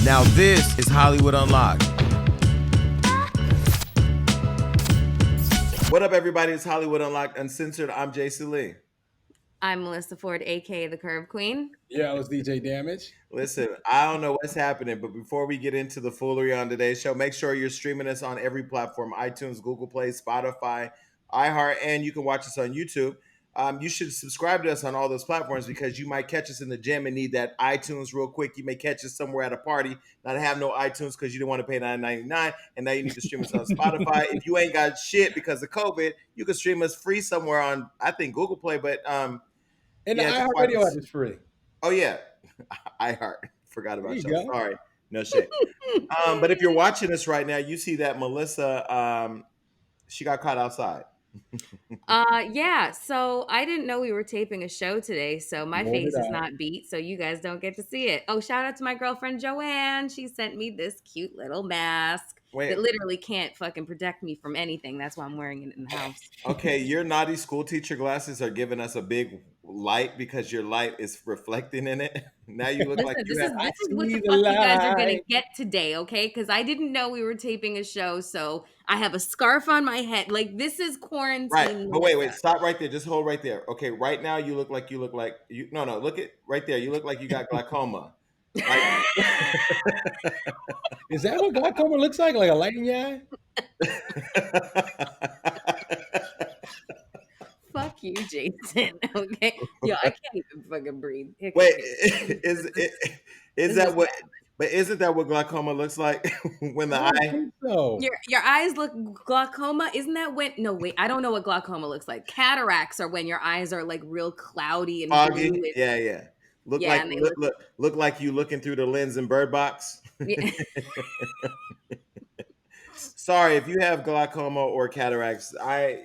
Now this is Hollywood Unlocked. What up, everybody? It's Hollywood Unlocked Uncensored. I'm Jason Lee. I'm Melissa Ford, aka the Curve Queen. Yeah, I was DJ Damage. Listen, I don't know what's happening, but before we get into the foolery on today's show, make sure you're streaming us on every platform: iTunes, Google Play, Spotify, iHeart, and you can watch us on YouTube. You should subscribe to us on all those platforms because you might catch us in the gym and need that iTunes real quick. You may catch us somewhere at a party, not have no iTunes because you didn't want to pay $9.99, and now you need to stream us on Spotify. If you ain't got shit because of COVID, you can stream us free somewhere on, I think, Google Play, but And yeah, the just watch iHeartRadio us. app is free. Oh yeah, iHeart. Forgot There about you y'all. go. Sorry, no shit. But if you're watching this right now, you see that Melissa, she got caught outside. Yeah, so I didn't know we were taping a show today, so my Nor did face is I. not beat, so you guys don't get to see it. Oh, shout out to my girlfriend Joanne. She sent me this cute little mask Wait, that literally can't fucking protect me from anything. That's why I'm wearing it in the house. okay, your naughty school teacher glasses are giving us a big light because your light is reflecting in it. Now you look like Listen, you this is have. I this is what see the the fuck you guys are gonna light. get today, okay? Because I didn't know we were taping a show, so I have a scarf on my head. Like this is Right, quarantine, but wait, Melissa. stop right there. Just hold right there. Okay, right now you look like you. No, no, look at right there. You look like you got glaucoma. Like Is that what glaucoma looks like? Like a light in your eye? Fuck you, Jason. Okay. Yo, I can't even fucking breathe. Wait, Hiccup. is It's that just what? But isn't that what glaucoma looks like when I the don't eye think so. your eyes look glaucoma. Isn't that when no wait, I don't know what glaucoma looks like. Cataracts are when your eyes are like real cloudy and blue foggy? and Yeah, yeah. Look yeah, like and they look look like you looking through the lens in Bird Box. yeah. Sorry if you have glaucoma or cataracts.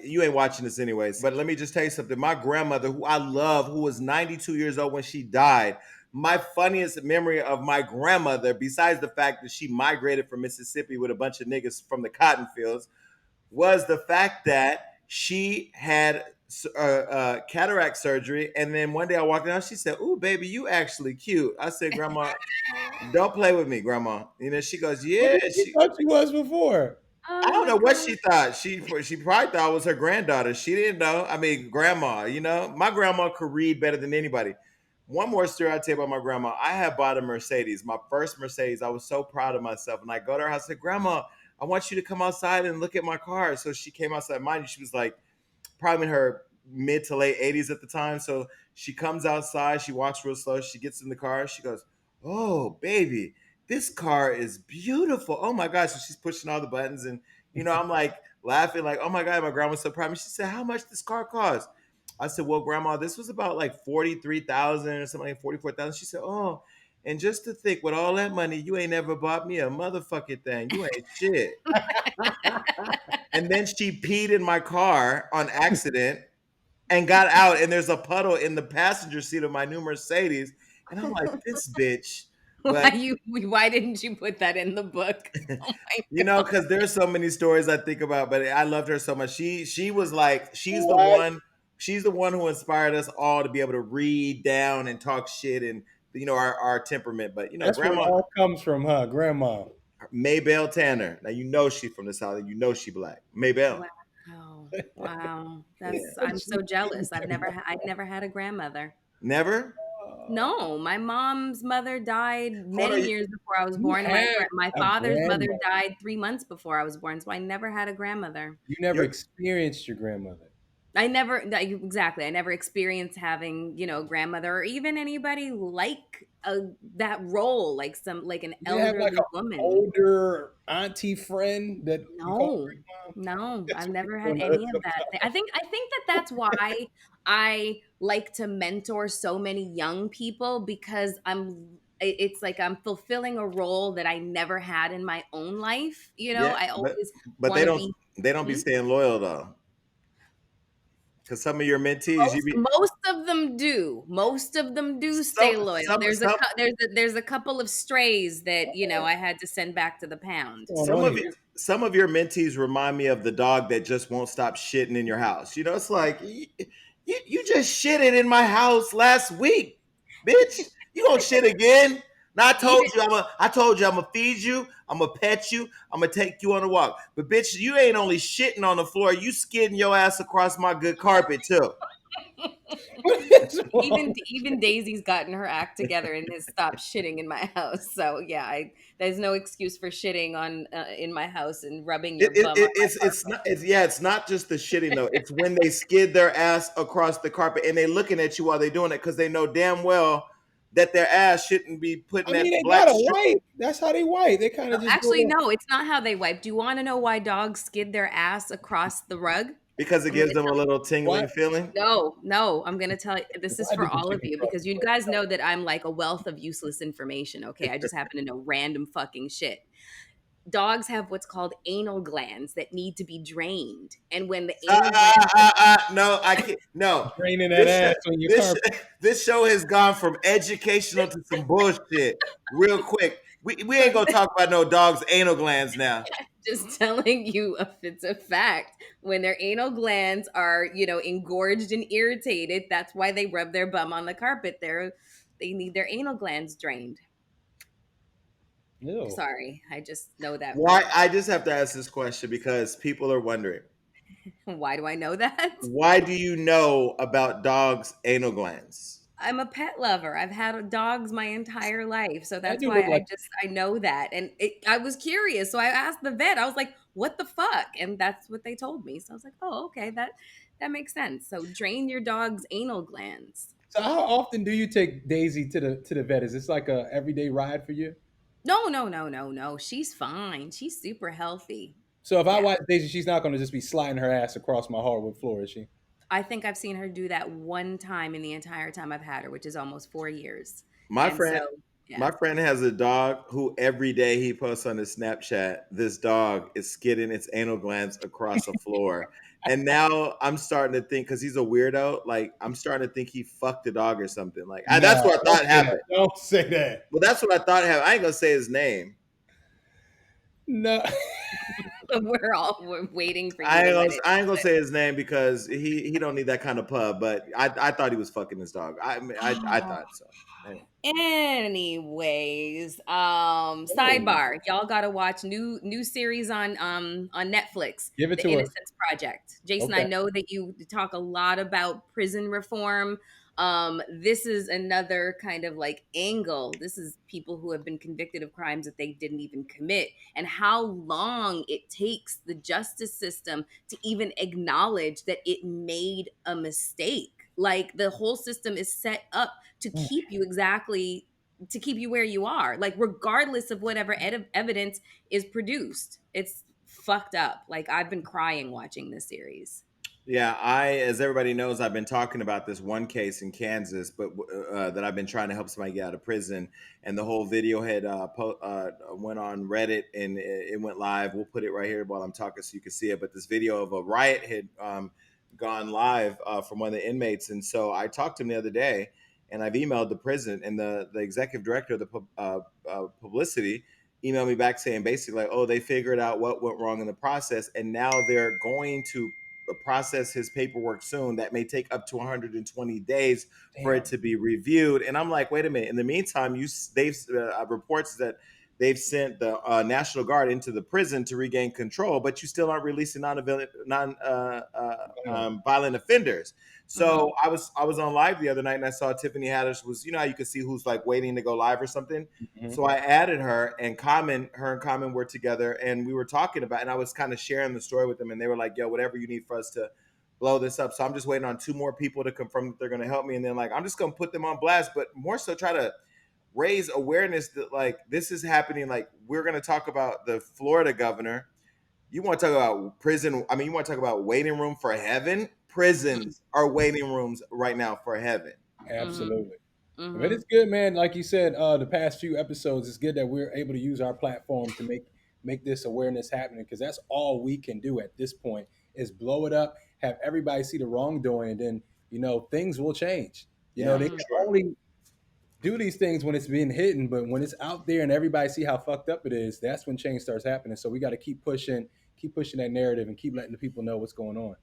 You ain't watching this anyways. But let me just tell you something. My grandmother, who I love, who was 92 years old when she died. My funniest memory of my grandmother, besides the fact that she migrated from Mississippi with a bunch of niggas from the cotton fields, was the fact that she had cataract surgery. And then one day I walked down, she said, "Ooh, baby, you actually cute." I said, "Grandma, don't play with me, Grandma." You know, she goes, What "Yeah." did she thought she was before? I Oh don't my know what god. she thought. She probably thought it was her granddaughter. She didn't know. I mean, grandma. You know, my grandma could read better than anybody. One more story I'll tell you about my grandma. I had bought a Mercedes, my first Mercedes. I was so proud of myself. And I go to her house, I said, "Grandma, I want you to come outside and look at my car." So she came outside. Mind you, she was like probably in her mid to late 80s at the time. So she comes outside, she walks real slow, she gets in the car, she goes, "Oh, baby, this car is beautiful. Oh my gosh." So she's pushing all the buttons, and I'm like laughing, like, "Oh my God, my grandma's so proud of me." She said, "How much this car cost?" I said, "Well, Grandma, this was about like 43,000 or something, like 44,000." She said, "Oh, and just to think, with all that money, you ain't never bought me a motherfucking thing. You ain't shit." And then she peed in my car on accident and got out, and there's a puddle in the passenger seat of my new Mercedes. And I'm like, this bitch. But Why didn't you put that in the book? Oh my god. because there's so many stories I think about, but I loved her so much. She was like, What? she's the one who inspired us all to be able to read down and talk shit and our temperament. But That's where it grandma all comes from, huh? Grandma. Maybelle Tanner. Now she's from the South and she black. Maybelle. Wow. Wow. Yeah. I'm so jealous. I've never had a grandmother. Never? No, my mom's mother died Hold many on. years before I was You born. had My a father's mother grandma. died 3 months before I was born, so I never had a grandmother. You never You're experienced your grandmother. Exactly. I never experienced having, a grandmother or even anybody like that role, like an You didn't have like elderly an woman. older auntie friend that you call No, grandma. no, That's I've what never people had on any earth of that. I think that that's why I like to mentor so many young people because it's like I'm fulfilling a role that I never had in my own life. Yeah, I but always but want to be. they don't be Hmm? staying loyal though. Because some of your mentees, you be Most of them do. Most of them do some stay loyal. some some There's a couple of strays that I had to send back to the pound. going some on of here. some of your mentees remind me of the dog that just won't stop shitting in your house. It's like you just shitted in my house last week, bitch. You gonna shit again? Now Even I told you I'm gonna feed you, I'm gonna pet you, I'm gonna take you on a walk. But bitch, you ain't only shitting on the floor, you skidding your ass across my good carpet too. What's wrong? even Daisy's gotten her act together and has stopped shitting in my house. So yeah, there's no excuse for shitting on in my house and rubbing your bum on my It's not it's not just the shitting though. It's when they skid their ass across the carpet and they looking at you while they doing it because they know damn well that their ass shouldn't be putting I mean, that they black gotta strip wipe. That's how they wipe. They kind of just go Actually, there. no, it's not how they wipe. Do you want to know why dogs skid their ass across the rug? because it I'm going gives to them a tell little Why? tingling feeling. No, no, I'm going to tell you. This is Why for did the all of chicken you cross because the you road? guys know that I'm like a wealth of useless information. Okay. I just happen to know random fucking shit. Dogs have what's called anal glands that need to be drained. And when the anal glands are No, I can't. No, Draining that this show, ass on your this carpet. this show has gone from educational to some bullshit real quick. We ain't gonna talk about no dog's anal glands now. just telling you if it's a fact. When their anal glands are, engorged and irritated, that's why they rub their bum on the carpet. They need their anal glands drained. Ew. Sorry, I just know that for a Why? fact. I just have to ask this question because people are wondering. Why do I know that? Why do you know about dogs' anal glands? I'm a pet lover. I've had dogs my entire life, so That that's do why look like I know that. And I was curious, so I asked the vet. I was like, "What the fuck?" And that's what they told me. So I was like, "Oh, okay, that makes sense." So drain your dog's anal glands. so. How often do you take Daisy to the vet? Is this like a everyday ride for you? No, no, no, no, no. She's fine. She's super healthy. So if I Yeah. watch Daisy, she's not going to just be sliding her ass across my hardwood floor, is she? I think I've seen her do that one time in the entire time I've had her, which is almost 4 years. My And so, friend, yeah. my friend has a dog who every day he posts on his Snapchat, this dog is skidding its anal glands across the floor. And now I'm starting to think, because he's a weirdo, like I'm starting to think he fucked the dog or something. Like that's No, what I don't thought say that. happened. Don't say that. Well, that's what I thought happened. I ain't gonna say his name. No. We're waiting for you to let it. I ain't gonna say his name because he don't need that kind of pub. But I thought he was fucking his dog. I Oh. thought so. Anyway. Anyways, Oh, sidebar. Y'all gotta watch new series on Netflix, give it The to us. Innocence Project. Jason, I Okay. know that you talk a lot about prison reform. This is another kind of like angle. This is people who have been convicted of crimes that they didn't even commit, and how long it takes the justice system to even acknowledge that it made a mistake. Like the whole system is set up to keep you exactly to keep you where you are, like regardless of whatever evidence is produced. It's fucked up. Like I've been crying watching this series. Yeah, as everybody knows, I've been talking about this one case in Kansas, but that I've been trying to help somebody get out of prison, and the whole video had went on Reddit and it went live. We'll put it right here while I'm talking so you can see it. But this video of a riot had gone live from one of the inmates, and so I talked to him the other day, and I've emailed the prison, and the executive director of the publicity emailed me back saying basically like, oh, they figured out what went wrong in the process, and now they're going to process his paperwork soon. That may take up to 120 days for it Damn. to be reviewed. And I'm like, wait a minute. In the meantime, they've reports that they've sent the National Guard into the prison to regain control, but you still aren't releasing violent offenders. Mm-hmm. So I was on live the other night and I saw Tiffany Haddish was, you know how you could see who's like waiting to go live or something. Mhm. So I added her, and her and Common were together, and we were talking about, and I was kind of sharing the story with them, and they were like, "Yo, whatever you need for us to blow this up." So I'm just waiting on two more people to confirm that they're going to help me, and then like I'm just going to put them on blast, but more so try to raise awareness that like this is happening. Like we're going to talk about the Florida governor. You want to talk about prison? I mean, you want to talk about waiting room for heaven? Prisons are waiting rooms right now for heaven. Mm-hmm. Absolutely. But Mm-hmm. it's good, man. Like you said, the past few episodes, it's good that we're able to use our platform to make this awareness happening because that's all we can do at this point is blow it up, have everybody see the wrongdoing, and then things will change. Yeah, They for Mm-hmm. can sure. only do these things when it's being hidden, but when it's out there and everybody see how fucked up it is, that's when change starts happening. So we got to keep pushing that narrative, and keep letting the people know what's going on.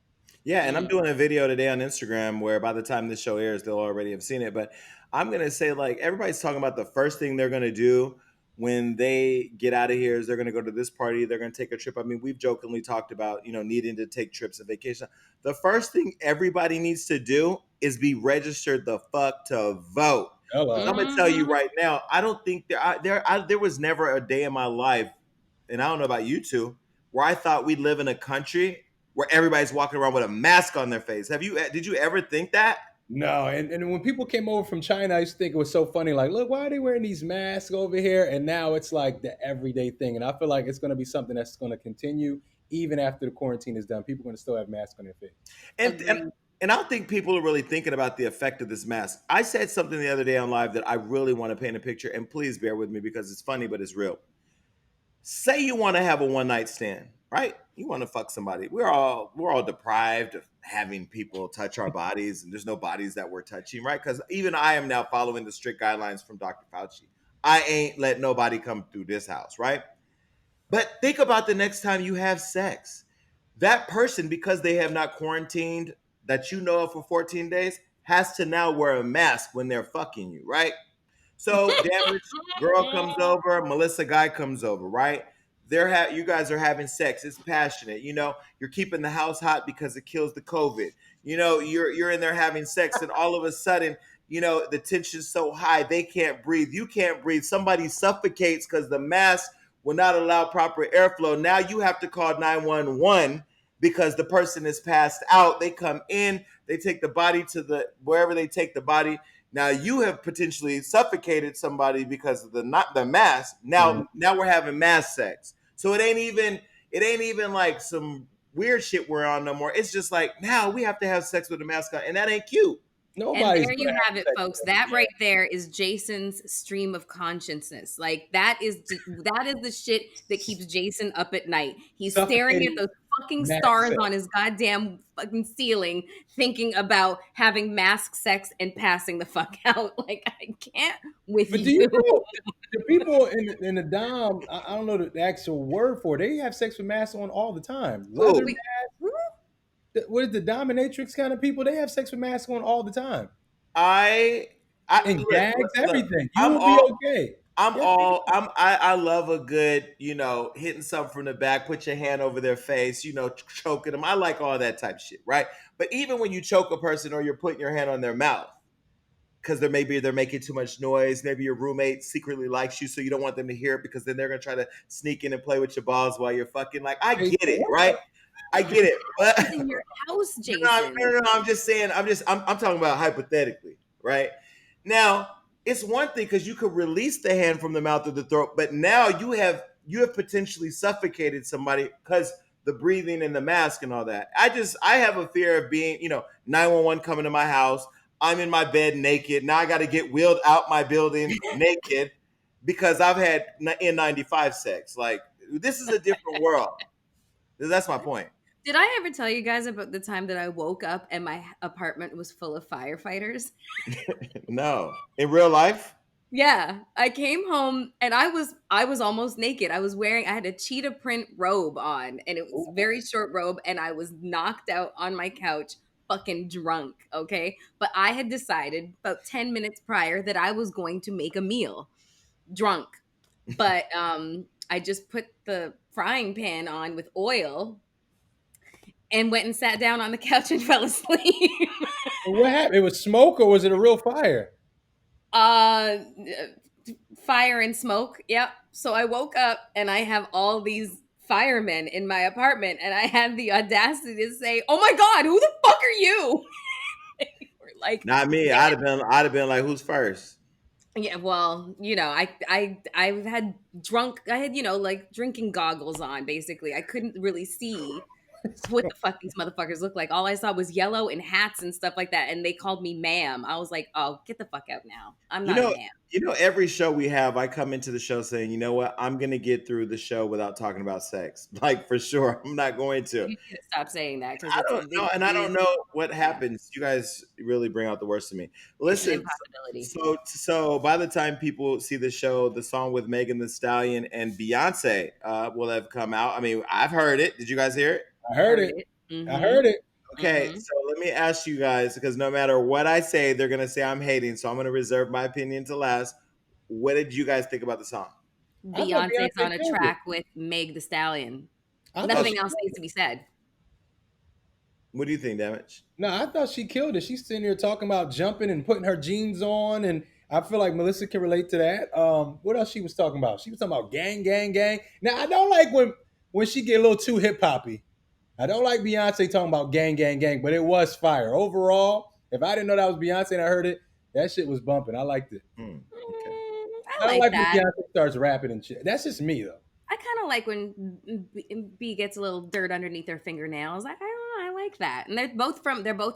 Yeah, and I'm Mm-hmm. doing a video today on Instagram where by the time this show airs, they'll already have seen it. But I'm gonna say like everybody's talking about the first thing they're gonna do when they get out of here is they're gonna go to this party, they're gonna take a trip. I mean, we've jokingly talked about, needing to take trips and vacation. The first thing everybody needs to do is be registered the fuck to vote. Hello. I'm gonna tell you Mhm. right now, I don't think there was never a day in my life, and I don't know about you two, where I thought we'd live in a country where everybody's walking around with a mask on their face. Did you ever think that? No, and when people came over from China, I used to think it was so funny. Like, look, why are they wearing these masks over here? And now it's like the everyday thing. And I feel like it's going to be something that's going to continue even after the quarantine is done. People are going to still have masks on their face. And and Agreed. and I don't think people are really thinking about the effect of this mask. I said something the other day on live that I really want to paint a picture, and please bear with me because it's funny, but it's real. Say you want to have a one night stand, right? You want to fuck somebody. We're all deprived of having people touch our bodies, and there's no bodies that we're touching, right? Because even I am now following the strict guidelines from Dr. Fauci. I ain't let nobody come through this house, right? But think about the next time you have sex. That person, because they have not quarantined that you know of for 14 days, has to now wear a mask when they're fucking you, right? So damaged girl comes over, Melissa guy comes over, right? You guys are having sex. It's passionate. You're keeping the house hot because it kills the COVID. You're in there having sex, and all of a sudden, the tension's so high they can't breathe. You can't breathe. Somebody suffocates because the mask will not allow proper airflow. Now you have to call 911 because the person is passed out. They come in, they take the body to the wherever they take the body. Now you have potentially suffocated somebody because of the not the mask. Mm. Now we're having mass sex. So it ain't even like some weird shit we're on no more. It's just like now we have to have sex with a mask on, and that ain't cute. And Nobody's there going you to have have it, sex folks. with That right them. there is Jason's stream of consciousness. Like that is the shit that keeps Jason up at night. He's staring at Suffocating those fucking mass stars sex. on his goddamn fucking ceiling, thinking about having mask sex and passing the fuck out. Like I can't with But do you. you know the people in the Dom? I don't know the actual word for it. They have sex with masks on all the time. Leather. Who? Wait, who? What is the dominatrix kind of people? They have sex with masks on all the time. I I And look, gags, look. everything. You I'm will be all okay. I'm Yes, they all I love a good, hitting something from the back, put your hand over their face, choking them. I like all that type of shit, right? But even when you choke a person or you're putting your hand on their mouth, because they're making too much noise. Maybe your roommate secretly likes you, so you don't want them to hear it because then they're gonna try to sneak in and play with your balls while you're fucking. Like, I pay get for it, what? right? I get it, but Is in your house, no, no, Jason. no, no. I'm just saying. I'm talking about hypothetically, right? Now, it's one thing because you could release the hand from the mouth or the throat, but now you have potentially suffocated somebody because the breathing and the mask and all that. I have a fear of being, 911 coming to my house. I'm in my bed naked. Now I got to get wheeled out my building naked because I've had N95 sex. Like, this is a different world. That's my point. Did I ever tell you guys about the time that I woke up and my apartment was full of firefighters? No, in real life. Yeah, I came home and I was almost naked. I had a cheetah print robe on and it was a very short robe and I was knocked out on my couch fucking drunk, okay? But I had decided about 10 minutes prior that I was going to make a meal drunk. But I just put the frying pan on with oil and went and sat down on the couch and fell asleep. And what happened? It was smoke or was it a real fire? uh Fire and smoke. Yep. So I woke up and I have all these firemen in my apartment and I had the audacity to say, "Oh my god, who the fuck are you?" They were like, Not me. "Yeah, I'd have been like, who's first? yeah, well, I've had I had, like drinking goggles on basically. I couldn't really see what the fuck these motherfuckers look like. All I saw was yellow and hats and stuff like that and they called me ma'am. I was like, "Oh, get the fuck out now. I'm You not a know, ma'am." every show we have, I come into the show saying, you know what, I'm gonna get through the show without talking about sex. Like for sure, I'm not going to. You need to stop saying that cuz I don't know, and I it don't is, know what yeah, happens. You guys really bring out the worst in me. it's an Listen, impossibility. so by the time people see the show, the song with Megan the Stallion and Beyonce will have come out. I mean, I've heard it. Did you guys hear it? I heard Heard it. it. I Mhm. heard it. Okay, Mm-hmm. so let me ask you guys because no matter what I say, they're gonna say I'm hating. So I'm gonna reserve my opinion to last. What did you guys think about the song? I thought Beyonce's Beyonce on a killed it. track with Meg the Stallion. I thought Oh, she Nothing else killed needs it. to be said. what do you think, Damage? No, I thought she killed it. She's sitting here talking about jumping and putting her jeans on, and I feel like Melissa can relate to that. What else she was talking about? She was talking about gang, gang, gang. Now I don't like when she get a little too hip hoppy. I don't like Beyonce talking about gang, gang, gang, but it was fire overall. If I didn't know that was Beyonce and I heard it, that shit was bumping. I liked it. Hmm, okay. I I don't like like when that. Beyonce starts rapping and shit. That's just me though. I kind of like when B gets a little dirt underneath her fingernails. I don't know. I like that. And they're both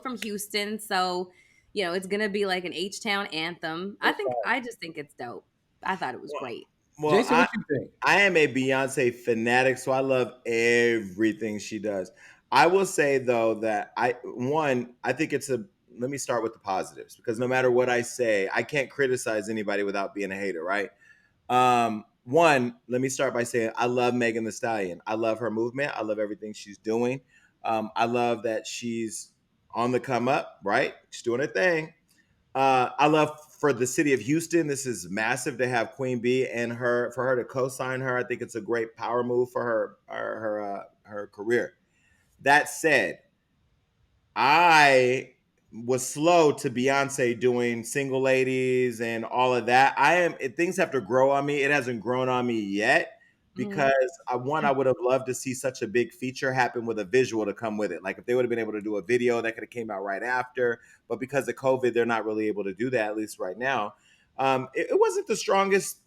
from Houston, so it's gonna be like an H Town anthem. It's fire. I just think it's dope. I thought it was Well, great. well, Jason, what you think? I am a Beyonce fanatic, so I love everything she does. I will say though that I think it's a. Let me start with the positives because no matter what I say, I can't criticize anybody without being a hater, right? One, let me start by saying I love Megan the Stallion. I love her movement. I love everything she's doing. I love that she's on the come up, right? She's doing her thing. I love for the city of Houston. This is massive to have Queen Bee and her for her to co-sign her. I think it's a great power move for her career. That said, I was slow to Beyonce doing single ladies and all of that. Things have to grow on me. It hasn't grown on me yet Mhm. because I would have loved to see such a big feature happen with a visual to come with it. Like if they would have been able to do a video that could have came out right after, but because of COVID, they're not really able to do that at least right now. It wasn't the strongest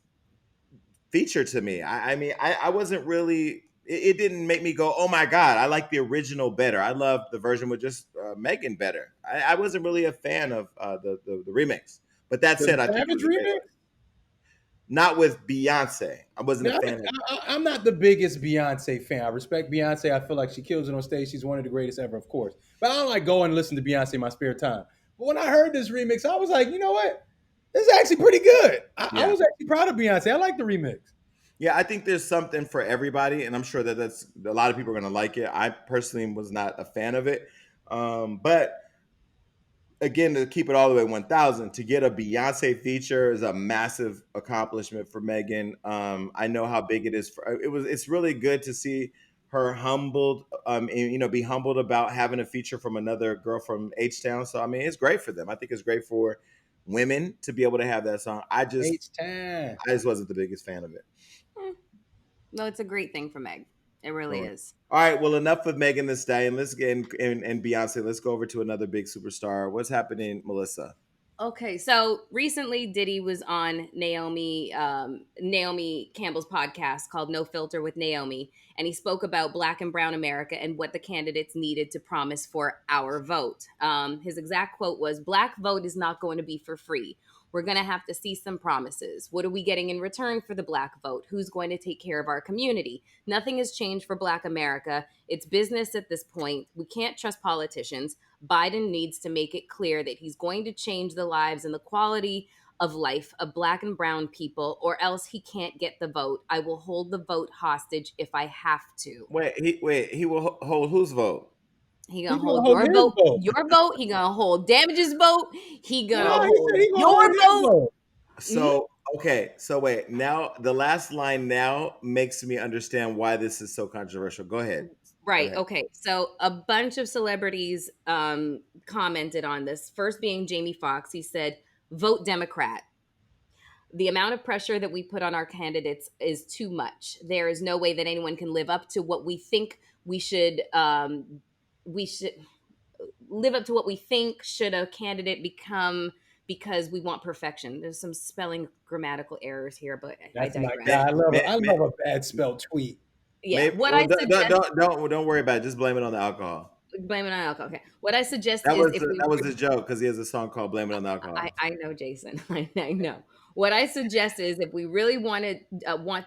feature to me. I wasn't really. It didn't make me go, "Oh my god!" I like the original better. I love the version with just Megan better. I wasn't really a fan of the remix. But that The said, I think it Savage was a great remix? one. Not with Beyonce. I wasn't a No, fan of. I'm not the biggest Beyonce fan. I respect Beyonce. I feel like she kills it on stage. She's one of the greatest ever, of course. But I don't like going and listen to Beyonce in my spare time. But when I heard this remix, I was like, you know what? This is actually pretty good. I Yeah, was actually proud of Beyonce. I like the remix. yeah. I think there's something for everybody, and I'm sure that that's a lot of people are going to like it. I personally was not a fan of it, but again, to keep it all the way 1000, to get a Beyonce feature is a massive accomplishment for Megan. I know how big it is for it's really good to see her humbled, and be humbled about having a feature from another girl from H Town. So I mean, it's great for them. I think it's great for women to be able to have that song. H time. I just wasn't the biggest fan of it. Eh, No, it's a great thing for Meg. It really All right. is. All right, well, enough of Megan Thee Stallion. Let's get and Beyonce. Let's go over to another big superstar. What's happening, Melissa? Okay, so recently Diddy was on Naomi Campbell's podcast called No Filter with Naomi, and he spoke about Black and Brown America and what the candidates needed to promise for our vote. His exact quote was, "Black vote is not going to be for free. We're going to have to see some promises. What are we getting in return for the Black vote? Who's going to take care of our community? Nothing has changed for Black America. It's business at this point. We can't trust politicians. Biden needs to make it clear that he's going to change the lives and the quality of life of Black and brown people, or else he can't get the vote. I will hold the vote hostage if I have to." He will hold whose vote? He gonna He's gonna hold hold your his vote, vote. your vote. He gonna hold Damage's vote. He gonna No, he hold said he's gonna your hold his vote. vote. Mhm. So okay, so wait. Now the last line now makes me understand why this is so controversial. Go ahead. Go Right. ahead. Okay. So a bunch of celebrities commented on this. First being Jamie Foxx. He said, "Vote Democrat. The amount of pressure that we put on our candidates is too much. There is no way that anyone can live up to what we think we should. We should live up to what we think should a candidate become because we want perfection." There's some spelling grammatical errors here, but I That's my digress. May, guy. may, I may, love a bad spelled tweet. Yeah. What well, I suggest, don't worry about it. Just blame it on the alcohol. blame it on alcohol. Okay. What I suggest is if we That was a joke because he has a song called "Blame It on the Alcohol." I know, Jason. I know. What I suggest is if we really want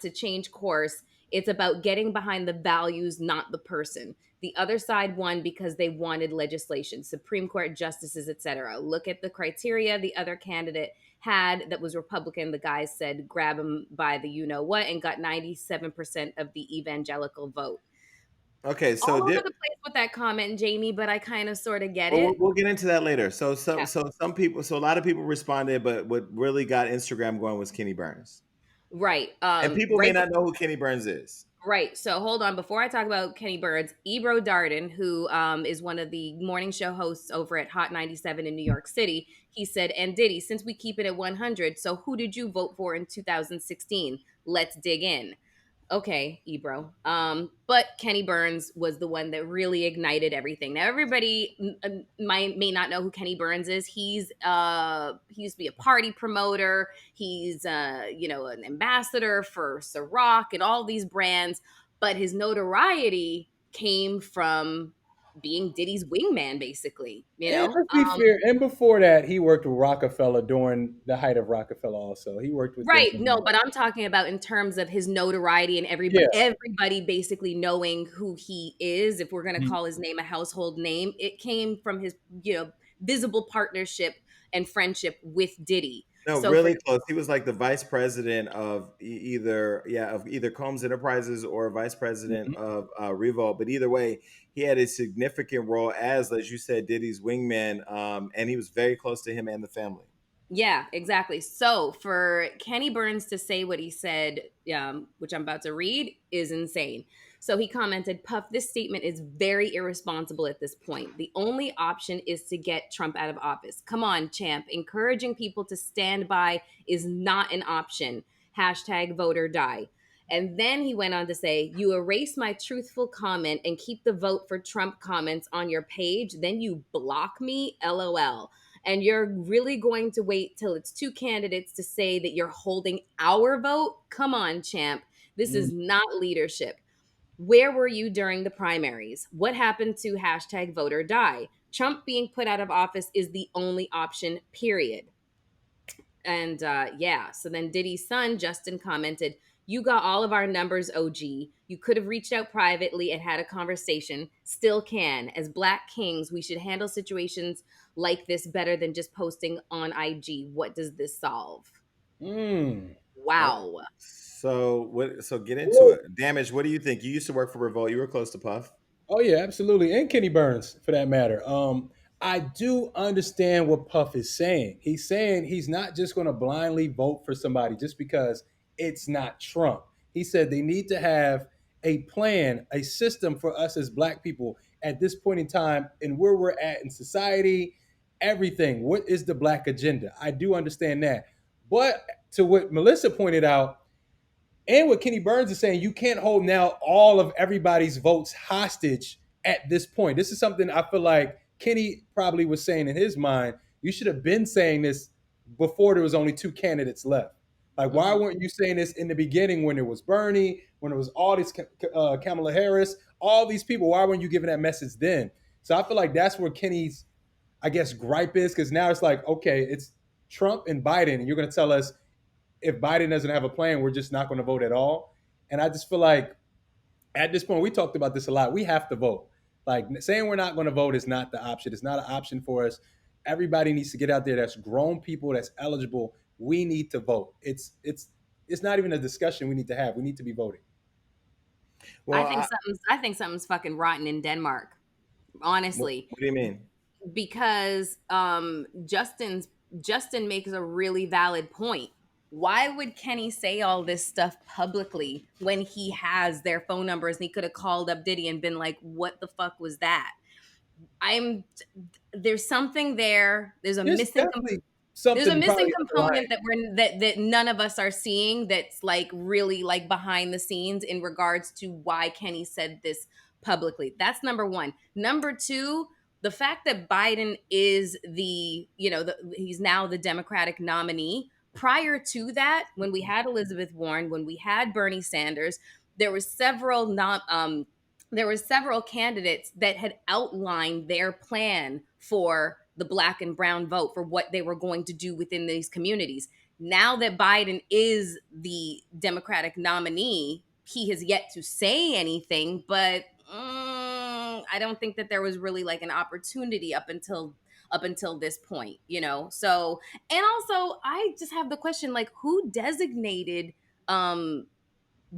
to change course, it's about getting behind the values, not the person. The other side won because they wanted legislation, Supreme Court justices, etc. Look at the criteria the other candidate had that was Republican. The guy said grab him by the you know what and got 97% of the evangelical vote. Okay, All so over the place with that comment, Jamie, but I kind of sort of get Well, it. we'll get into that later. So, Yeah. some people, so a lot of people responded, but what really got Instagram going was Kenny Burns, Right. and people may Right. not know who Kenny Burns is. Right. So hold on. Before I talk about Kenny Burns, Ebro Darden, who is one of the morning show hosts over at Hot 97 in New York City, he said, and Diddy, since we keep it at 100, so who did you vote for in 2016? Let's dig in. Okay, Ebro. But Kenny Burns was the one that really ignited everything. Now, everybody may not know who Kenny Burns is. He used to be a party promoter. He's an ambassador for Ciroc and all these brands. But his notoriety came from being Diddy's wingman, basically. And let's be fair. And before that, he worked with Rockefeller during the height of Rockefeller. Also, he worked with them. Right. No, but I'm talking about in terms of his notoriety and Yeah. everybody basically knowing who he is. If we're going to Mhm. call his name a household name, it came from his, visible partnership and friendship with Diddy. No, So for really close. He was like the vice president of either Combs Enterprises or vice president Mhm. of Revolt. But either way, he had a significant role as you said, Diddy's wingman, and he was very close to him and the family. Yeah, exactly. So for Kenny Burns to say what he said, which I'm about to read, is insane. So he commented, Puff, this statement is very irresponsible at this point. The only option is to get Trump out of office. Come on, champ. Encouraging people to stand by is not an option. Hashtag vote or die. And then he went on to say, you erase my truthful comment and keep the vote for Trump comments on your page. Then you block me, LOL, and you're really going to wait till it's two candidates to say that you're holding our vote? Come on, champ. This is Mhm. not leadership. Where were you during the primaries? What happened to hashtag vote or die? Trump being put out of office is the only option, period. And yeah, so then Diddy's son, Justin, commented, you got all of our numbers, OG. You could have reached out privately and had a conversation. Still can. As Black kings, we should handle situations like this better than just posting on IG. What does this solve? Mm. Oh, Wow. so what? So get into Well, it. Damage. What do you think? You used to work for Revolt. You were close to Puff. oh yeah, absolutely, and Kenny Burns for that matter. I do understand what Puff is saying. He's saying he's not just going to blindly vote for somebody just because it's not Trump. He said they need to have a plan, a system for us as Black people at this point in time and where we're at in society, everything. What is the Black agenda? I do understand that, but to what Melissa pointed out and what Kenny Burns is saying, you can't hold now all of everybody's votes hostage at this point. This is something I feel like Kenny probably was saying in his mind. You should have been saying this before there was only two candidates left. Like, why Mhm. weren't you saying this in the beginning when it was Bernie, when it was all these Kamala Harris, all these people? Why weren't you giving that message then? So I feel like that's where Kenny's, I guess, gripe is because now it's like, okay, it's Trump and Biden, and you're going to tell us if Biden doesn't have a plan, we're just not going to vote at all. And I just feel like at this point, we talked about this a lot. We have to vote. Like saying we're not going to vote is not the option. It's not an option for us. Everybody needs to get out there. That's grown people. That's eligible. We need to vote. It's not even a discussion we need to have. We need to be voting. Well, I, I think something's fucking rotten in Denmark. Honestly, what do you mean? because Justin makes a really valid point. Why would Kenny say all this stuff publicly when he has their phone numbers and he could have called up Diddy and been like, "What the fuck was that?" I'm There's something there. There's definitely something probably Component underlying. that none of us are seeing, that's like really like behind the scenes in regards to why Kenny said this publicly. That's number one. Number two, the fact that Biden is he's now the Democratic nominee. Prior to that, when we had Elizabeth Warren, when we had Bernie Sanders, there were several not there were several candidates that had outlined their plan for the black and brown vote, for what they were going to do within these communities. Now that Biden is the Democratic nominee, he has yet to say anything, but I don't think that there was really like an opportunity up until this point. So, and also I just have the question, like, who designated um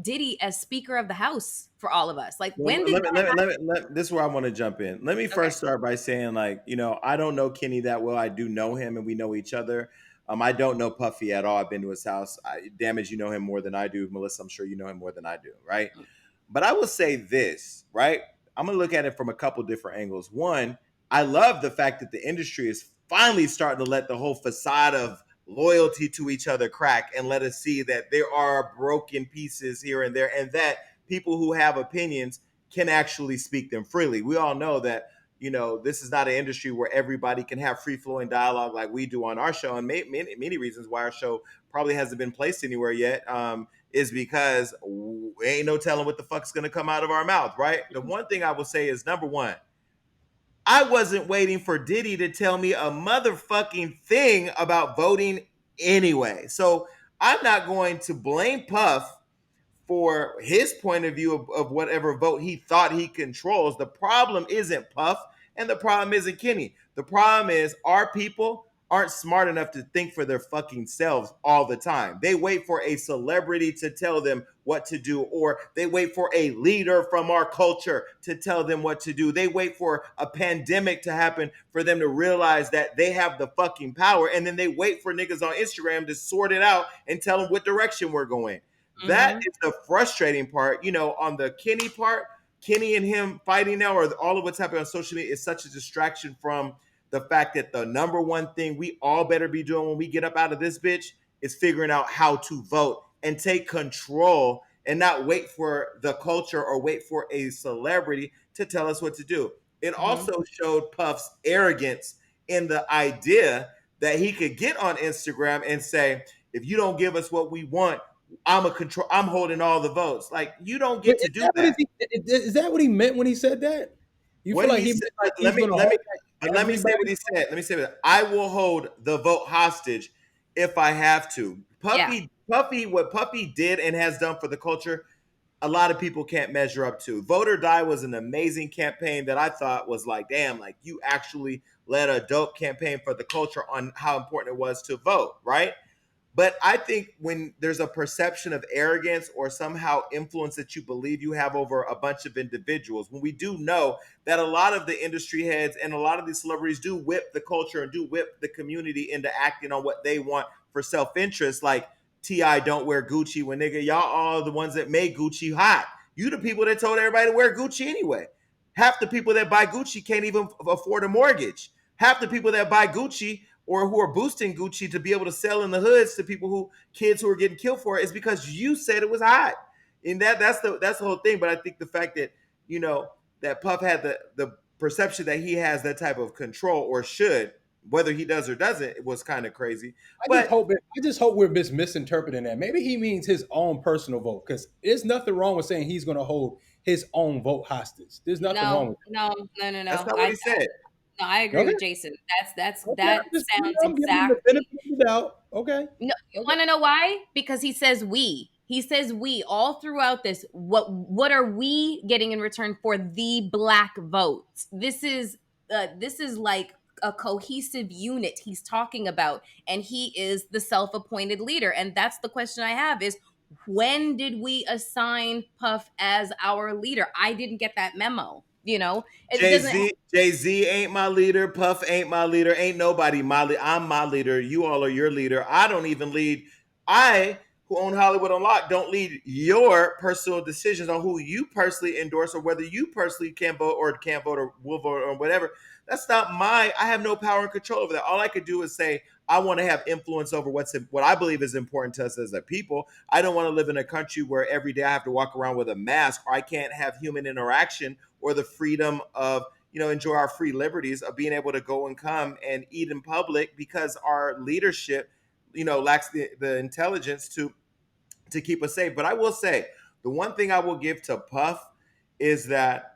Diddy as Speaker of the House for all of us. Like, Well, when did that happen? this is where I want to jump in. Let me Okay. first start by saying, like, I don't know Kenny that well. I do know him, and we know each other. I don't know Puffy at all. I've been to his house. Damage, you know him more than I do. Melissa, I'm sure you know him more than I do, right? But I will say this, right? I'm gonna look at it from a couple different angles. One, I love the fact that the industry is finally starting to let the whole facade of loyalty to each other crack and let us see that there are broken pieces here and there, and that people who have opinions can actually speak them freely. We all know that this is not an industry where everybody can have free flowing dialogue like we do on our show, and many reasons why our show probably hasn't been placed anywhere yet. Is because ain't no telling what the fuck's gonna come out of our mouth, right? The one thing I will say is, number one, I wasn't waiting for Diddy to tell me a motherfucking thing about voting anyway. So I'm not going to blame Puff for his point of view of whatever vote he thought he controls. The problem isn't Puff and the problem isn't Kenny. The problem is our people aren't smart enough to think for their fucking selves all the time. They wait for a celebrity to tell them what to do, or they wait for a leader from our culture to tell them what to do. They wait for a pandemic to happen for them to realize that they have the fucking power, and then they wait for niggas on Instagram to sort it out and tell them what direction we're going. That Mm-hmm. is the frustrating part. On the Kenny part, Kenny and him fighting now, or all of what's happening on social media, is such a distraction from the fact that the number one thing we all better be doing when we get up out of this bitch is figuring out how to vote and take control and not wait for the culture or wait for a celebrity to tell us what to do. It Mm-hmm. also showed Puff's arrogance in the idea that he could get on Instagram and say, if you don't give us what we want, I'm holding all the votes. Like, you don't But get to do that. is that what he meant when he said that? You feel What like he he said, meant like let he's me going to let me hold back but let me say what everybody? he said. Let me say what I will hold the vote hostage if I have to. Yeah. What Puffy did and has done for the culture, a lot of people can't measure up to. Vote or Die was an amazing campaign that I thought was like, damn, like you actually led a dope campaign for the culture on how important it was to vote, right? But I think when there's a perception of arrogance or somehow influence that you believe you have over a bunch of individuals, when we do know that a lot of the industry heads and a lot of these celebrities do whip the culture and do whip the community into acting on what they want for self-interest, like T.I. don't wear Gucci, when nigga, y'all all the ones that made Gucci hot. You the people that told everybody to wear Gucci anyway. Half the people that buy Gucci can't even afford a mortgage. Half the people that buy Gucci or who are boosting Gucci to be able to sell in the hoods to kids who are getting killed for it is because you said it was hot. And that's the whole thing. But I think the fact that that Puff had the perception that he has that type of control, or should, whether he does or doesn't, it was kind of crazy. But I just hope we're misinterpreting that. Maybe he means his own personal vote, because there's nothing wrong with saying he's going to hold his own vote hostage. There's nothing wrong No, with no, no, no, that's no. not what he said. No, I that. agree Okay. with Jason. Okay. That sounds I'm giving him the exactly. benefit of the doubt. Okay. No, you Okay. want to know why? Because he says we. He says we all throughout this. What are we getting in return for the black votes? This is like a cohesive unit he's talking about, and he is the self-appointed leader. And that's the question I have: is when did we assign Puff as our leader? I didn't get that memo. It Jay doesn't. Z, Jay Z ain't my leader. Puff ain't my leader. Ain't nobody my leader. I'm my leader. You all are your leader. I don't even lead. I, who own Hollywood Unlocked, don't lead your personal decisions on who you personally endorse or whether you personally can vote or can't vote or will vote or whatever. That's not my. I have no power and control over that. All I could do is say I want to have influence over what I believe is important to us as a people. I don't want to live in a country where every day I have to walk around with a mask, or I can't have human interaction or the freedom of enjoy our free liberties of being able to go and come and eat in public because our leadership lacks the intelligence to keep us safe. But I will say the one thing I will give to Puff is that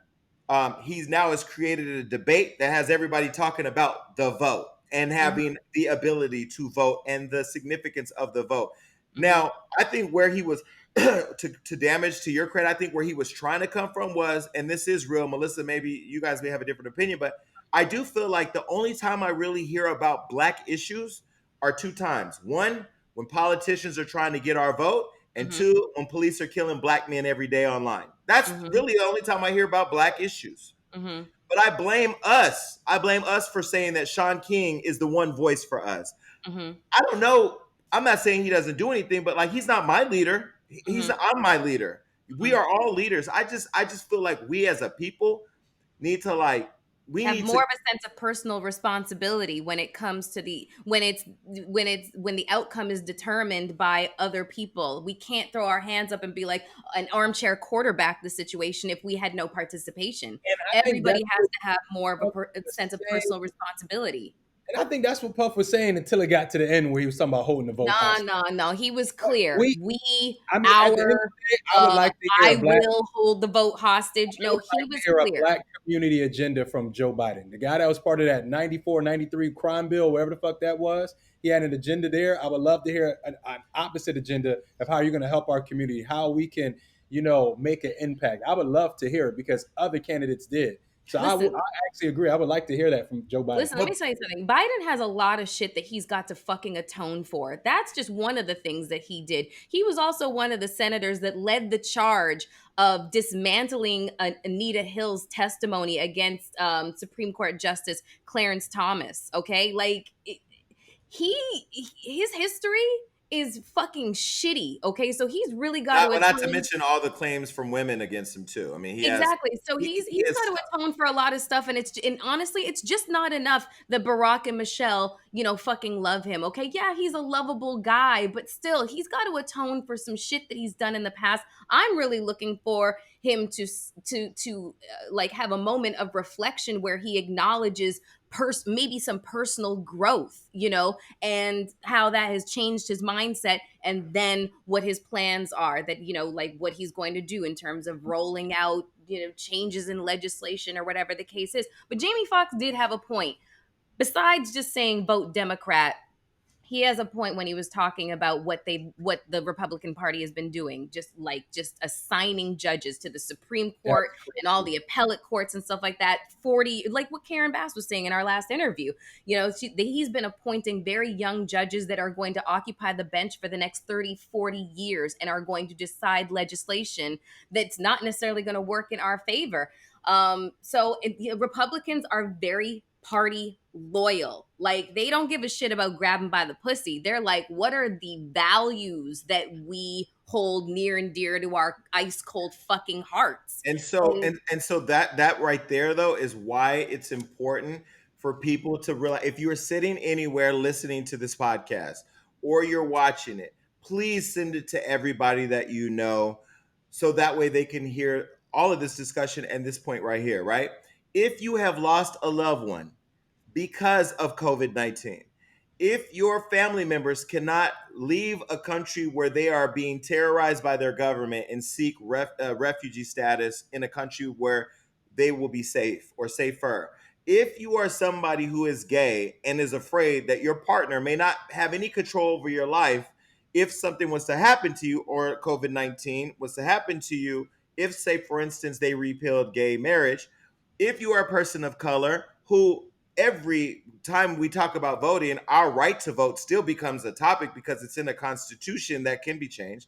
he's now has created a debate that has everybody talking about the vote and Mhm, having the ability to vote and the significance of the vote. mhm, Now, I think where he was to damage to your credit, I think where he was trying to come from was, and this is real, Melissa, maybe you guys may have a different opinion, but I do feel like the only time I really hear about black issues are two times. One, when politicians are trying to get our vote, and Mm-hmm. two, when police are killing black men every day online. That's Mm-hmm. really the only time I hear about black issues. Mm-hmm. But I blame us. I blame us for saying that Sean King is the one voice for us. Mm-hmm. I don't know. I'm not saying he doesn't do anything, but like he's not my leader. Mm-hmm. I'm my leader. We Mm-hmm. are all leaders. I just feel like we as a people need to like we Have need to more of a sense of personal responsibility when it comes to the when the outcome is determined by other people. We can't throw our hands up and be like an armchair quarterback the situation if we had no participation. And I think Everybody that's has what to have more of Puff a was sense of saying. personal responsibility. And I think that's what Puff was saying until it got to the end where he was talking about holding the vote No, hostage. no, no. He was clear. We, We, I mean, at the end of our, the day, I would like to hear a I black will hold the vote hostage. I No, would he like to was hear a clear. black community agenda from Joe Biden. The guy that was part of that 94, 93 crime bill, whatever the fuck that was, he had an agenda there. I would love to hear an opposite agenda of how you're going to help our community, how we can, make an impact. I would love to hear it because other candidates did. So Listen, I actually agree. I would like to hear that from Joe Biden. Listen, let me tell you something. Biden has a lot of shit that he's got to fucking atone for. That's just one of the things that he did. He was also one of the senators that led the charge of dismantling Anita Hill's testimony against Supreme Court Justice Clarence Thomas. Okay, he his history is fucking shitty. Okay, so he's really got to not to atone. mention all the claims from women against him too. I mean, Exactly. So he he's has got to atone for a lot of stuff, and honestly, it's just not enough that Barack and Michelle, fucking love him. Okay, yeah, he's a lovable guy, but still, he's got to atone for some shit that he's done in the past. I'm really looking for him to like have a moment of reflection where he acknowledges maybe some personal growth, and how that has changed his mindset, and then what his plans are, that like what he's going to do in terms of rolling out changes in legislation or whatever the case is. But Jamie Foxx did have a point. Besides just saying vote Democrat, he has a point when he was talking about what the Republican Party has been doing, just assigning judges to the Supreme That's Court and all the appellate courts and stuff like that. 40, like what Karen Bass was saying in our last interview. He's been appointing very young judges that are going to occupy the bench for the next 30, 40 years and are going to decide legislation that's not necessarily going to work in our favor. Republicans are very party loyal. Like, they don't give a shit about grabbing by the pussy. They're like, what are the values that we hold near and dear to our ice cold fucking hearts? And so and so that right there though is why it's important for people to realize, if you're sitting anywhere listening to this podcast or you're watching it, please send it to everybody that you know, so that way they can hear all of this discussion and this point right here, right? If you have lost a loved one because of COVID-19, if your family members cannot leave a country where they are being terrorized by their government and seek refugee status in a country where they will be safe or safer, if you are somebody who is gay and is afraid that your partner may not have any control over your life if something was to happen to you, or COVID-19 was to happen to you, if, say, for instance, they repealed gay marriage, if you are a person of color who, every time we talk about voting, our right to vote still becomes a topic because it's in a constitution that can be changed.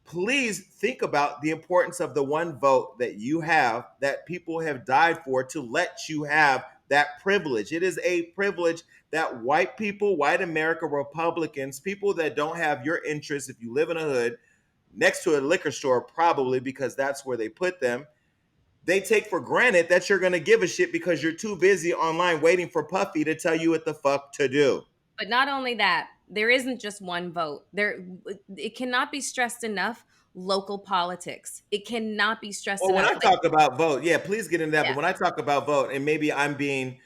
Please think about the importance of the one vote that you have, that people have died for, to let you have that privilege. It is a privilege that white people, white America, Republicans, people that don't have your interests, if you live in a hood next to a liquor store, probably because that's where they put them, they take for granted that you're going to give a shit because you're too busy online waiting for Puffy to tell you what the fuck to do. But not only that, there isn't just one vote. It cannot be stressed enough. Local politics. It cannot be stressed Well, when enough. I talk about vote, yeah, please get into that. Yeah. But when I talk about vote, and maybe I'm being,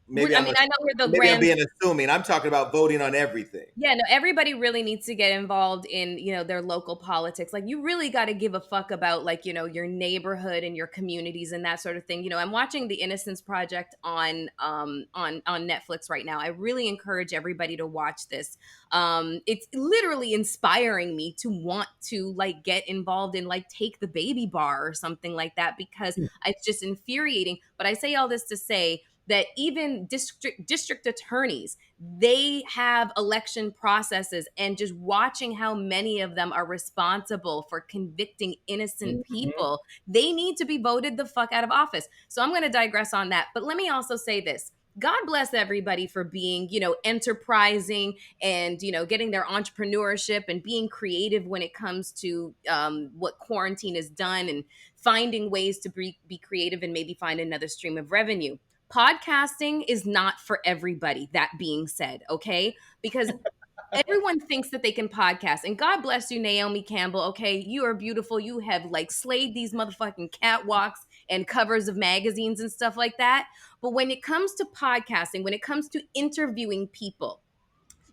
maybe I I'm, mean, I know we're the maybe I'm grand. being assuming. I'm talking about voting on everything. Yeah, no, everybody really needs to get involved in, their local politics. Like, you really got to give a fuck about, like, your neighborhood and your communities and that sort of thing. I'm watching The Innocence Project on Netflix right now. I really encourage everybody to watch this. It's literally inspiring me to want to, like, get involved in, like, take the baby bar or something like that, because it's just infuriating. But I say all this to say that even district attorneys, they have election processes, and just watching how many of them are responsible for convicting innocent Mhm. people, they need to be voted the fuck out of office. So I'm going to digress on that. But let me also say this. God bless everybody for being, enterprising and, getting their entrepreneurship and being creative when it comes to what quarantine has done, and finding ways to be creative and maybe find another stream of revenue. Podcasting is not for everybody, that being said, okay? Because everyone thinks that they can podcast. And God bless you, Naomi Campbell. Okay, you are beautiful. You have like slayed these motherfucking catwalks and covers of magazines and stuff like that. But when it comes to podcasting, when it comes to interviewing people,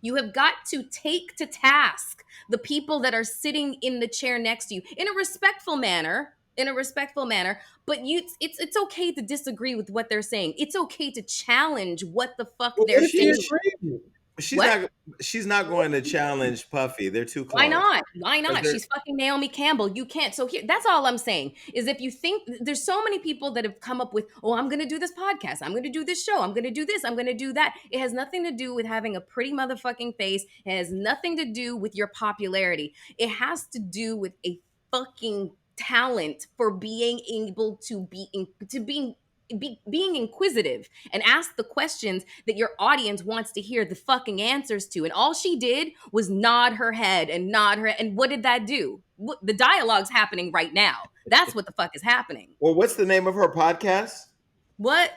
you have got to take to task the people that are sitting in the chair next to you in a respectful manner. In a respectful manner, but it's okay to disagree with what they're saying. It's okay to challenge what the fuck Well, they're what if he saying. agreed? She's What? not. She's not going to challenge Puffy. They're too Why close. not? Why 'Cause not? they're- She's fucking Naomi Campbell. You can't. So here, that's all I'm saying is, if you think there's so many people that have come up with, oh, I'm going to do this podcast, I'm going to do this show, I'm going to do this, I'm going to do that. It has nothing to do with having a pretty motherfucking face. It has nothing to do with your popularity. It has to do with a fucking talent for being able to being inquisitive and ask the questions that your audience wants to hear the fucking answers to. And all she did was nod her head and nod her. And what did that do? The dialogue's happening right now. That's what the fuck is happening. Well, what's the name of her podcast? What?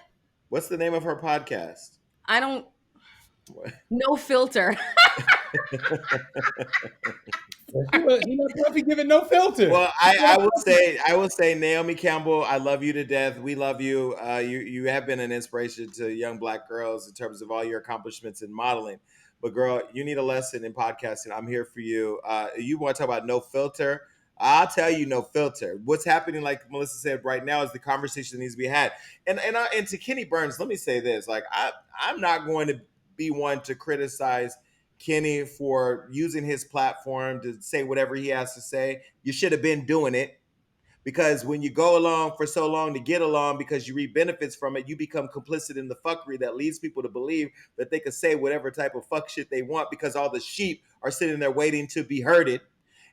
What's the name of her podcast? I don't. No filter. He not Puffy giving no filter. Well, I will say, Naomi Campbell, I love you to death. We love you. You have been an inspiration to young Black girls in terms of all your accomplishments in modeling. But girl, you need a lesson in podcasting. I'm here for you. You want to talk about no filter? I'll tell you, no filter. What's happening, like Melissa said, right now is the conversation that needs to be had. And to Kenny Burns, let me say this: like I'm not going to be one to criticize Kenny for using his platform to say whatever he has to say. You should have been doing it, because when you go along for so long to get along because you reap benefits from it, you become complicit in the fuckery that leads people to believe that they can say whatever type of fuck shit they want because all the sheep are sitting there waiting to be herded.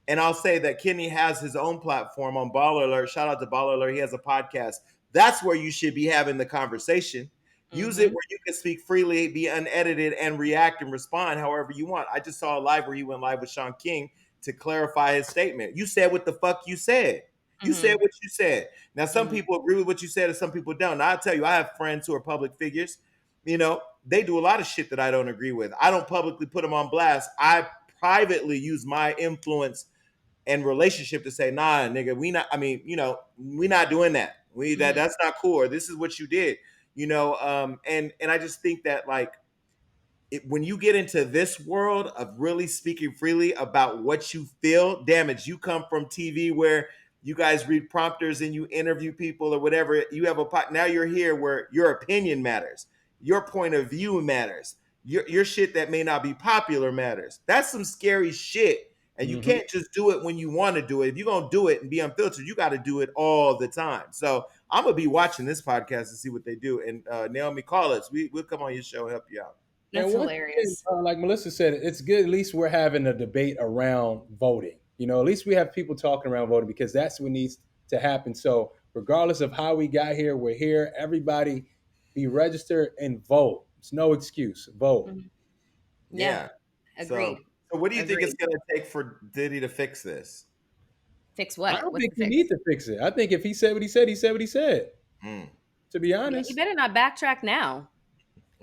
And I'll say that Kenny has his own platform on Baller Alert. Shout out to Baller Alert. He has a podcast. That's where you should be having the conversation. Use it Mm-hmm. where you can speak freely, be unedited, and react and respond however you want. I just saw a live where he went live with Sean King to clarify his statement. You said what the fuck you said. You said Mm-hmm. what you said. Now, some Mm-hmm. people agree with what you said and some people don't. Now, I'll tell you, I have friends who are public figures. You know, they do a lot of shit that I don't agree with. I don't publicly put them on blast. I privately use my influence and relationship to say, nah, nigga, we not, I mean, we not doing that. Mm-hmm. That's not cool. Or this is what you did, and I just think that, like, when you get into this world of really speaking freely about what you feel, damn it, you come from TV where you guys read prompters and you interview people or whatever. You have now you're here where your opinion matters, your point of view matters, your shit that may not be popular matters. That's some scary shit. And you Mhm. can't just do it when you want to do it. If you're going to do it and be unfiltered, you got to do it all the time. So I'm going to be watching this podcast to see what they do. And Naomi, call us. We'll come on your show and help you out. And That's one thing, hilarious. like Melissa said, it's good. At least we're having a debate around voting. At least we have people talking around voting, because that's what needs to happen. So, regardless of how we got here, we're here. Everybody be registered and vote. It's no excuse. Vote. Mhm. Yeah. Yeah. So, Agreed. so what do you think it's Agreed. going to take for Diddy to fix this? Fix I what? don't What's think the he fix? needs to fix it. I think if he said what he said, he said what he said. Mm. To be Yeah, you honest, better not backtrack now.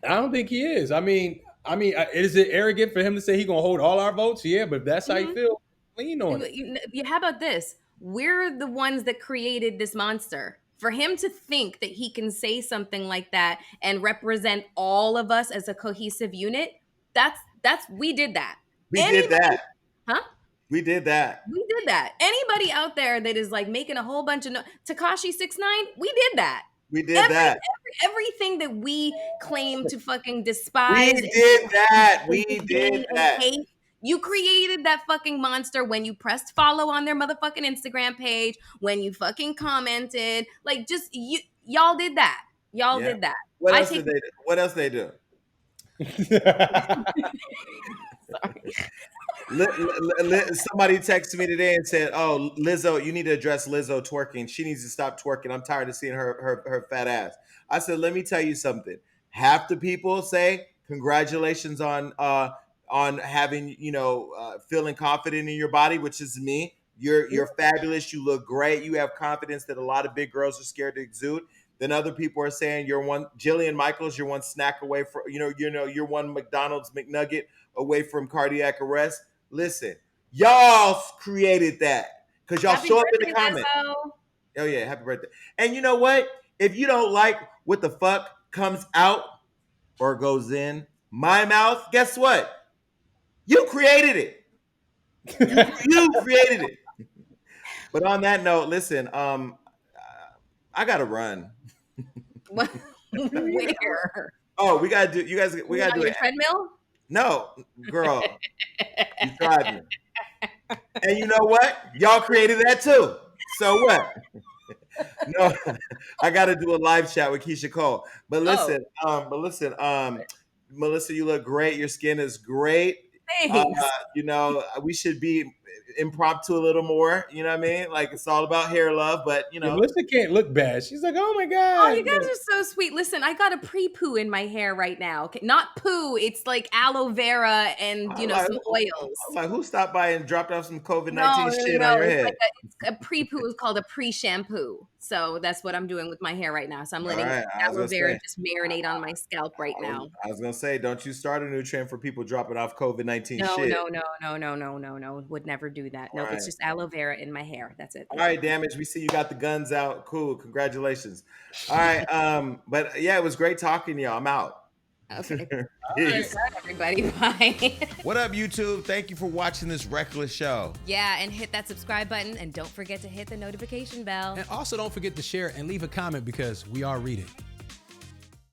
I don't think he is. Is it arrogant for him to say he's gonna hold all our votes? Yeah, but if that's how you Mhm. feel, lean on it. How about this? We're the ones that created this monster. For him to think that he can say something like that and represent all of us as a cohesive unit, that's we did that. We did Anybody, that. huh? We did that. We did that. Anybody out there that is like making a whole bunch of Takashi 6ix9ine, we did that. We did Every, that. everything that we claim to fucking We despise did that. and We disdain did and that. hate. You created that fucking monster when you pressed follow on their motherfucking Instagram page, when you fucking commented. Like, just y'all did that. Y'all Yeah. did that. What I else take. did they do? What else they do? Sorry. Somebody texted me today and said, "Oh, Lizzo, you need to address Lizzo twerking. She needs to stop twerking. I'm tired of seeing her fat ass." I said, "Let me tell you something. Half the people say congratulations on having feeling confident in your body, which is me. You're fabulous. You look great. You have confidence that a lot of big girls are scared to exude." Then other people are saying you're one Jillian Michaels. You're one snack away from you're one McDonald's McNugget away from cardiac arrest. Listen, y'all created that because y'all Happy show up in the birthday, comments. Lizzo. Oh yeah, happy birthday. And you know what? If you don't like what the fuck comes out or goes in my mouth, guess what? You created it. You created it. But on that note, listen, I gotta run. Where? Oh, we gotta do. You guys, we You gotta on do your it. treadmill? No, girl, you tried me. And you know what? Y'all created that too. So what? No, I got to do a live chat with Keisha Cole. But Oh, Melissa, you look great. Your skin is great. thanks. We should be impromptu a little more. You know what I mean? Like it's all about hair love, but Yeah, Melissa can't look bad. She's like, oh my Oh, you God. guys are so sweet. Listen, I got a pre-poo in my hair right now. Okay, not poo, it's like aloe vera and I'm like, some oils. who stopped by and dropped off some COVID No, 19 no, no, shit on no. your It's head? like it's a pre-poo is called a pre-shampoo. So that's what I'm doing with my hair right now. So I'm All letting right, I was aloe gonna vera say. just marinate on my scalp right now. I was gonna say, don't you start a new trend for people dropping off COVID 19 No, shit. no, no, no, no, no, no, no. Would never do that. All No, right. it's just aloe vera in my hair. That's it. All right, Damage. We see you got the guns out. Cool. Congratulations. All right. But yeah, it was great talking to y'all. I'm out. Okay. Peace. Bye, everybody. Bye. What up, YouTube? Thank you for watching this reckless show. Yeah, and hit that subscribe button and don't forget to hit the notification bell. And also don't forget to share and leave a comment because we are reading.